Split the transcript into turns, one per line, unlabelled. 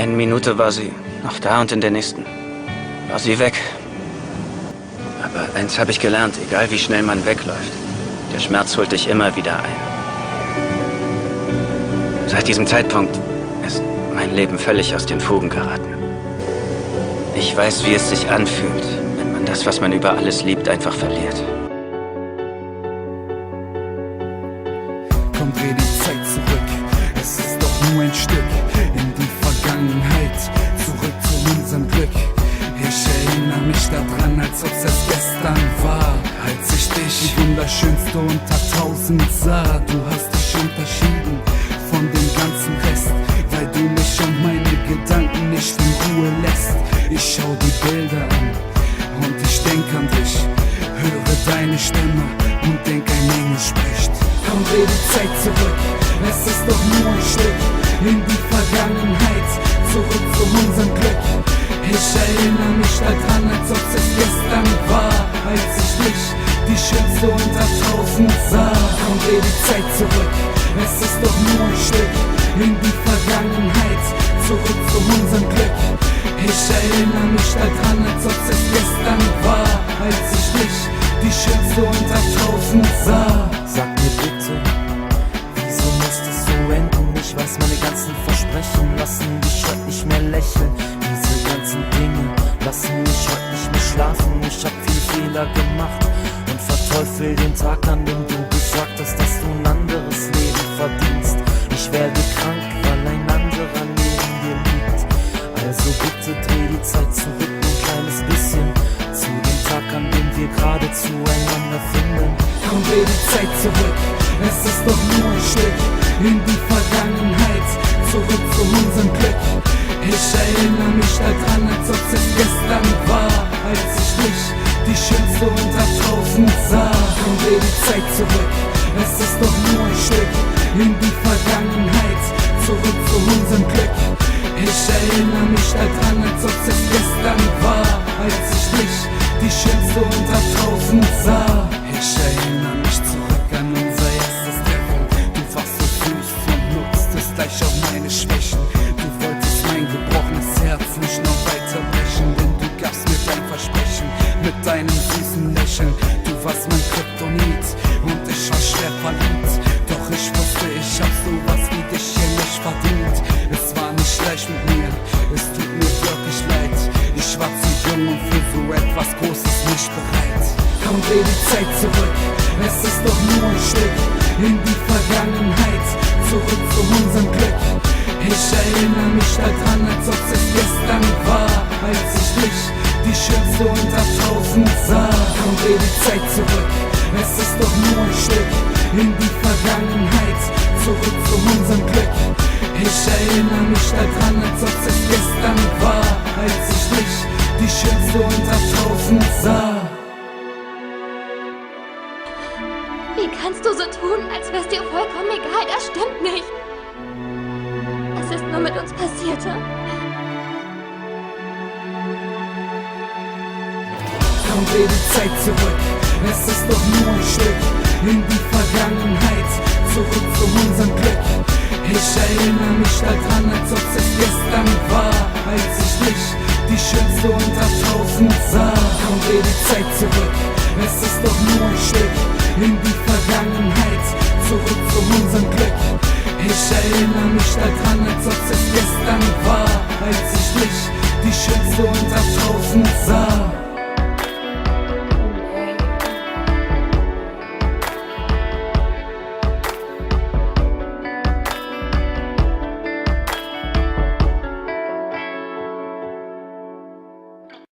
einen Minute war sie noch da und in der nächsten war sie weg. Aber eins habe ich gelernt, egal wie schnell man wegläuft, der Schmerz holt dich immer wieder ein. Seit diesem Zeitpunkt ist mein Leben völlig aus den Fugen geraten. Ich weiß, wie es sich anfühlt, wenn man das, was man über alles liebt, einfach verliert.
Komm, dreh die Zeit zurück, es ist doch nur ein Stück in die Vergangenheit, zurück zu unserem Glück. Ich erinnere mich daran, als ob's erst gestern war, als ich dich, die wunderschönste unter 1000 sah. Du hast dich unterschieden von dem ganzen Rest, weil du mich und meine Gedanken nicht in Ruhe lässt. Ich schau die Bilder an und ich denk an dich, höre deine Stimme und denk, ein Engel spricht. Komm, dreh die Zeit zurück, es ist doch nur ein Stück in die Vergangenheit, zurück zu unserem Glück. Ich erinnere mich daran, als ob's es gestern war, als ich dich, die schönste unter 1000 sah. Komm, dreh die Zeit zurück, es ist doch nur ein Stück in die Vergangenheit, zurück zu unserem Glück. Ich erinnere mich daran, als ob's es gestern war, als ich dich, die schönste unter 1000 sah.
Sag mir bitte, wieso musst es so enden? Ich weiß, meine ganzen Versprechen lassen dich heute nicht mehr lächeln. Diese ganzen Dinge lassen mich heute nicht mehr schlafen. Ich hab viele Fehler gemacht und verteufel den Tag, an dem du gesagt hast, dass du ein anderes Leben verdienst. Ich werde krank, weil ein anderer neben dir liegt. Also bitte dreh die Zeit zurück ein kleines bisschen, zu dem Tag, an dem wir gerade zueinander finden.
Komm, dreh die Zeit zurück, es ist doch nur ein Stück in die Vergangenheit, zurück zu unserem Glück. Ich erinnere mich daran, als ob's es gestern war, als ich dich, die schönste unter 1000 sah. Komm, dreh die Zeit zurück, es ist doch nur ein Stück in die Vergangenheit, zurück zu unserem Glück. Ich erinnere mich daran, als ob's es gestern war, als ich dich, die schönste unter 1000 sah. Ich erinnere mich zurück an unser erstes Treffen. Du warst so süß und nutztest gleich auch meine Schwächen. Du wolltest mein gebrochenes Herz nicht noch weiter brechen, denn du gabst mir dein Versprechen mit deinem süßen Lächeln. Du warst mein Kryptonit und ich war schwer verliebt. Doch ich wusste, ich hab sowas wie dich hier nicht verdient. Es war nicht leicht mit mir, es tut mir wirklich leid. Ich war zu jung und für so etwas Großes nicht bereit. Komm, dreh die Zeit zurück, es ist doch nur ein Stück in die Vergangenheit, zurück zu unserem Glück. Ich erinnere mich daran, als ob's es gestern war, als ich dich, die schönste unter 1000 sah. Komm, dreh die Zeit zurück, es ist doch nur ein Stück in die Vergangenheit, zurück zu unserem Glück. Ich erinnere mich daran, als ob's es gestern war, als ich dich, die schönste unter 1000 sah.
Wie kannst du so tun, als wär's dir vollkommen egal? Das stimmt nicht. Es ist nur mit uns passiert, hm?
Komm, dreh die Zeit zurück, es ist doch nur ein Stück in die Vergangenheit, zurück zu unserem Glück. Ich erinnere mich daran, als ob's es gestern war, als ich dich, die schönste unter 1000 sah. Komm, dreh die Zeit zurück, es ist doch nur ein Stück in die Vergangenheit, zurück zu unserem Glück. Ich erinnere mich daran, als ob's es gestern war, als ich dich, die schönste unter 1000 sah.